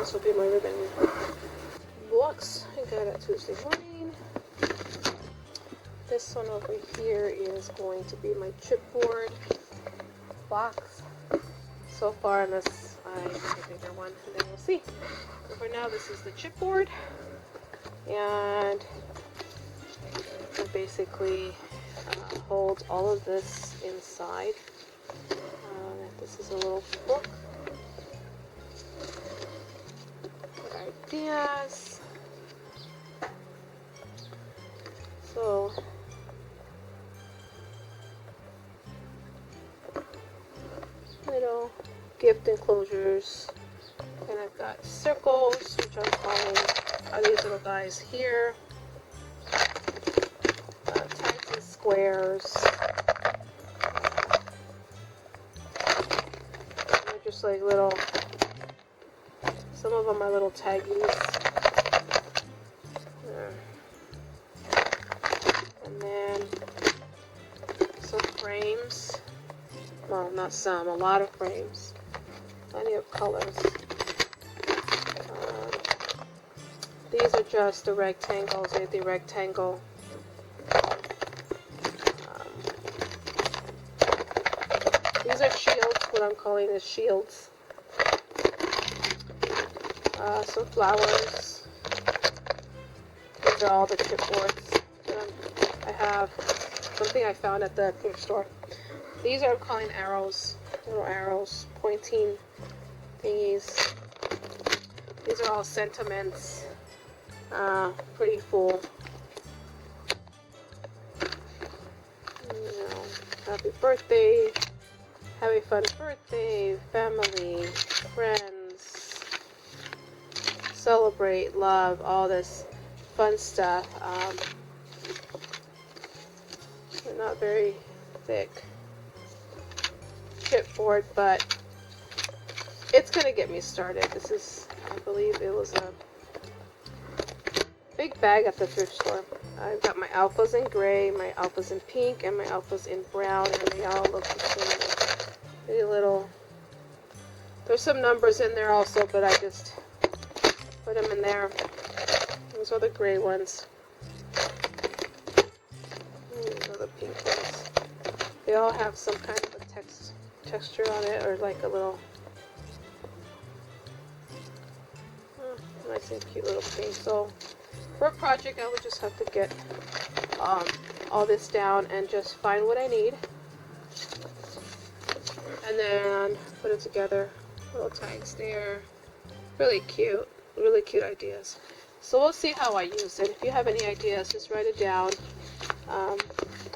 this will be my ribbon box. I got it Tuesday morning. This one over here is going to be my chipboard box. So far, unless I get a bigger one, and then we'll see. So for now, this is the chipboard, and it basically holds all of this inside. This is a little book. Good ideas. So little gift enclosures, and I've got circles, which I'm calling these little guys here. Types and squares. They're just like little. Some of them are little taggies. And then some frames. Well, not some, a lot of frames. Plenty of colors. These are just the rectangles, the rectangle. These are shields, what I'm calling is shields. Some flowers. These are all the chipboards. I have something I found at the thrift store. These are calling arrows, little arrows, pointing thingies. These are all sentiments. Pretty full. You know, happy birthday, have a fun birthday, family, friends, celebrate, love, all this fun stuff. They're not very thick chipboard, but it's gonna get me started. This is, I believe it was a big bag at the thrift store. I've got my alphas in gray, my alphas in pink, and my alphas in brown, and they all look the same. Pretty little. There's some numbers in there also, but I just put them in there. Those are the gray ones. These are the pink ones. They all have some kind of a texture on it, or like a little nice and cute little thing. So for a project, I would just have to get all this down and just find what I need, and then put it together. Little tags there, really cute ideas. So we'll see how I use it. If you have any ideas, just write it down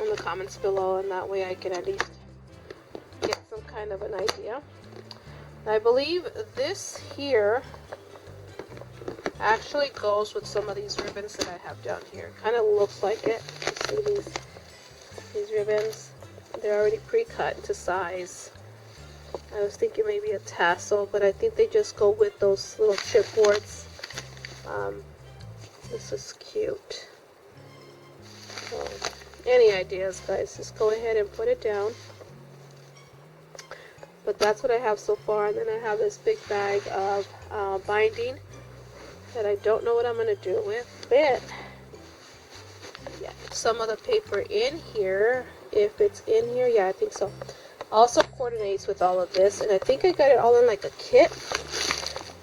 in the comments below, and that way I can at least get some kind of an idea. I believe this here actually goes with some of these ribbons that I have down here. Kind of looks like it. You see these ribbons? They're already pre-cut to size. I was thinking maybe a tassel, but I think they just go with those little chipboards. This is cute. So, any ideas, guys, just go ahead and put it down. But that's what I have so far, and then I have this big bag of binding that I don't know what I'm going to do with, but yeah, some of the paper in here, if it's in here, yeah, I think so, also coordinates with all of this, and I think I got it all in like a kit.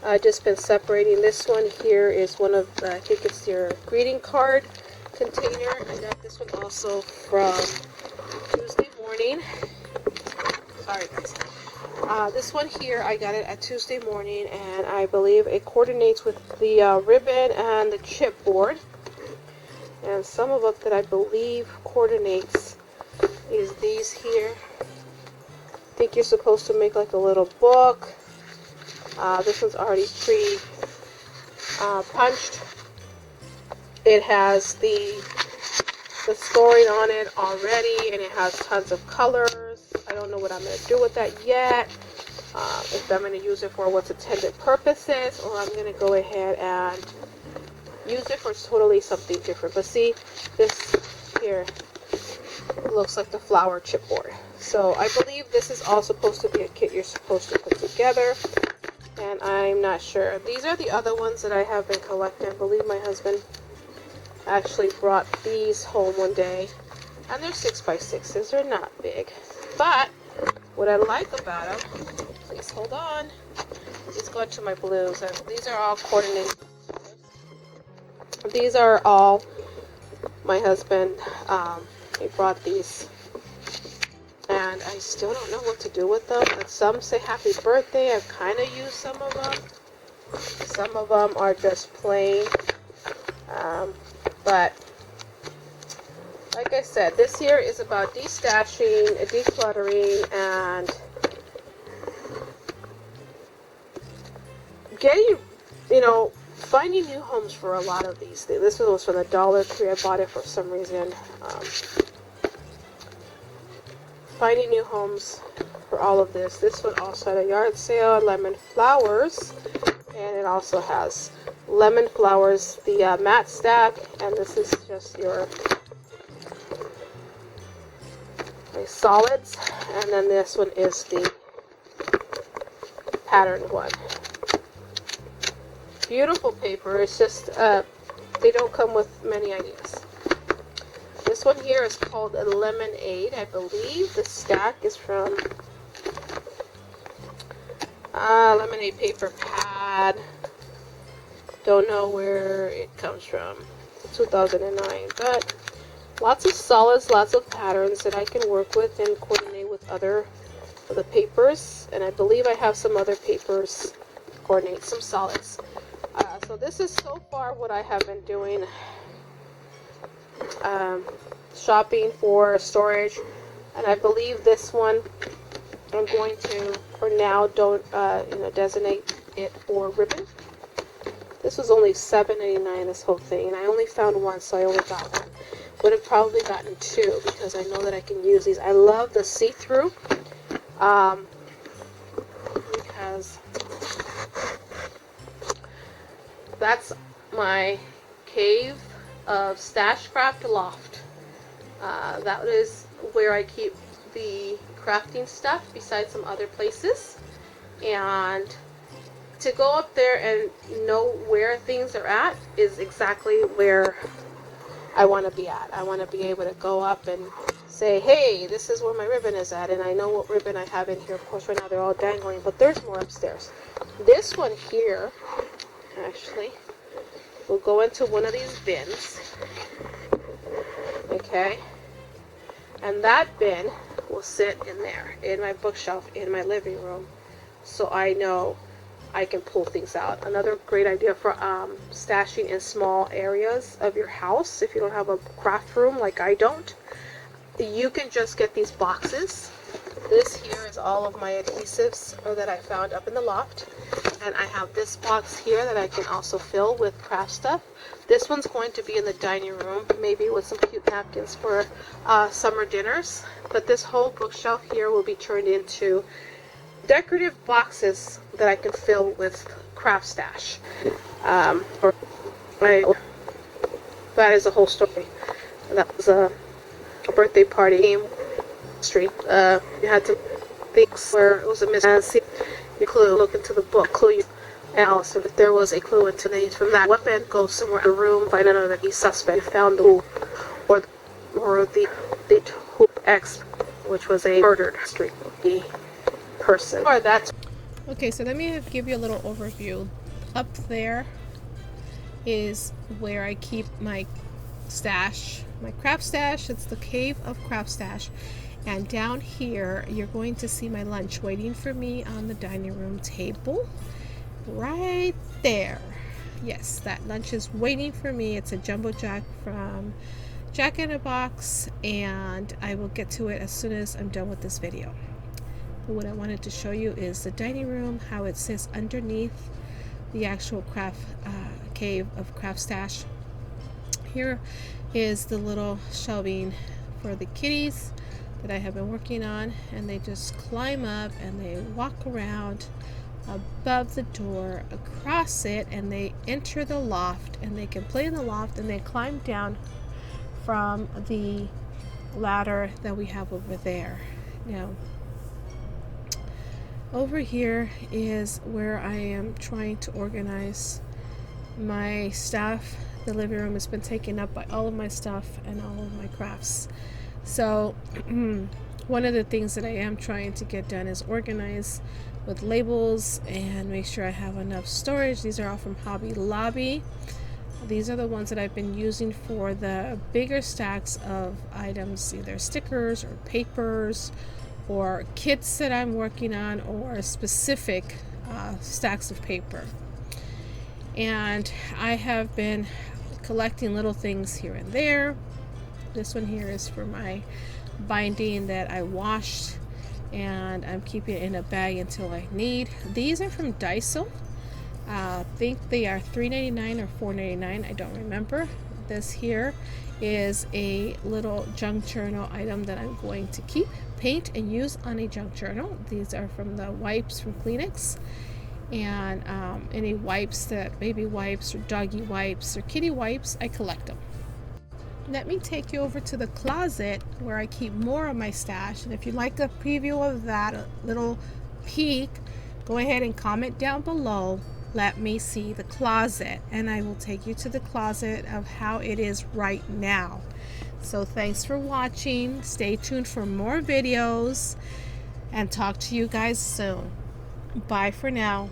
I've just been separating. This one here is one of the, I think it's your greeting card container. I got this one also from Tuesday morning. Sorry guys. This one here, I got it at Tuesday morning, and I believe it coordinates with the ribbon and the chipboard. And some of it that I believe coordinates is these here. I think you're supposed to make like a little book. This one's already punched. It has the scoring on it already, and it has tons of colors. I don't know what I'm going to do with that yet. If I'm going to use it for what's intended purposes, or I'm going to go ahead and use it for totally something different. But see, this here looks like the flower chipboard. So I believe this is all supposed to be a kit you're supposed to put together. And I'm not sure. These are the other ones that I have been collecting. I believe my husband actually brought these home one day. And they're 6x6s. They're not big. But what I like about them, please hold on. Let's go to my blues. These are all coordinated. These are all my husband. He brought these. And I still don't know what to do with them. But some say happy birthday. I've kind of used some of them. Some of them are just plain. But like I said, this year is about destashing, decluttering, and getting, finding new homes for a lot of these things. This one was from the Dollar Tree. I bought it for some reason. Finding new homes for all of this. This one also had a yard sale, lemon flowers, and it also has lemon flowers, the matte stack, and this is just your solids, and then this one is the patterned one. Beautiful paper. It's just they don't come with many ideas. This one here is called a Lemonade. I believe the stack is from Lemonade paper pad. Don't know where it comes from. 2009, but lots of solids, lots of patterns that I can work with and coordinate with other of the papers. And I believe I have some other papers to coordinate some solids. So this is so far what I have been doing. Shopping for storage, and I believe this one I'm going to, for now, don't designate it for ribbon. This was only $7.99, this whole thing, and I only found one, so I only got one. Would have probably gotten two because I know that I can use these. I love the see-through because that's my cave of Stashcraft Loft. That is where I keep the crafting stuff besides some other places. And to go up there and know where things are at is exactly where I want to be at. I want to be able to go up and say, hey, this is where my ribbon is at, and I know what ribbon I have in here. Of course, right now they're all dangling, but there's more upstairs. This one here, actually, will go into one of these bins. Okay, and that bin will sit in there, in my bookshelf, in my living room, so I know I can pull things out. Another great idea for stashing in small areas of your house, if you don't have a craft room like I don't, you can just get these boxes. This here is all of my adhesives that I found up in the loft, and I have this box here that I can also fill with craft stuff. This one's going to be in the dining room, maybe with some cute napkins for summer dinners, but this whole bookshelf here will be turned into decorative boxes that I can fill with craft stash. That is a whole story. That was a birthday party street. You had to think where it was a mystery. You clue, look into the book, clue you, and also if there was a clue into the from that weapon, go somewhere in the room, find another key suspect, found the who, or the who X, which was a murdered street person. Or that's okay. So let me give you a little overview. Up there is where I keep my stash, my craft stash. It's the cave of craft stash. And down here, you're going to see my lunch waiting for me on the dining room table. Right there. Yes, that lunch is waiting for me. It's a jumbo jack from Jack in a Box, and I will get to it as soon as I'm done with this video. But what I wanted to show you is the dining room, how it sits underneath the actual craft cave of craft stash. Here is the little shelving for the kitties that I have been working on, and they just climb up and they walk around above the door, across it, and they enter the loft, and they can play in the loft, and they climb down from the ladder that we have over there. Now, Over here is where I am trying to organize my stuff. The living room has been taken up by all of my stuff and all of my crafts. So one of the things that I am trying to get done is organize with labels and make sure I have enough storage. These are all from Hobby Lobby. These are the ones that I've been using for the bigger stacks of items, either stickers or papers or kits that I'm working on, or specific stacks of paper. And I have been collecting little things here and there. This one here is for my binding that I washed, and I'm keeping it in a bag until I need. These are from Daiso. I think they are $3.99 or $4.99, I don't remember. This here is a little junk journal item that I'm going to keep, paint, and use on a junk journal. These are from the wipes from Kleenex, and any wipes, that baby wipes or doggy wipes or kitty wipes, I collect them. Let me take you over to the closet where I keep more of my stash, and if you'd like a preview of that, a little peek, go ahead and comment down below. Let me see the closet, and I will take you to the closet of how it is right now. So thanks for watching. Stay tuned for more videos, and talk to you guys soon. Bye for now.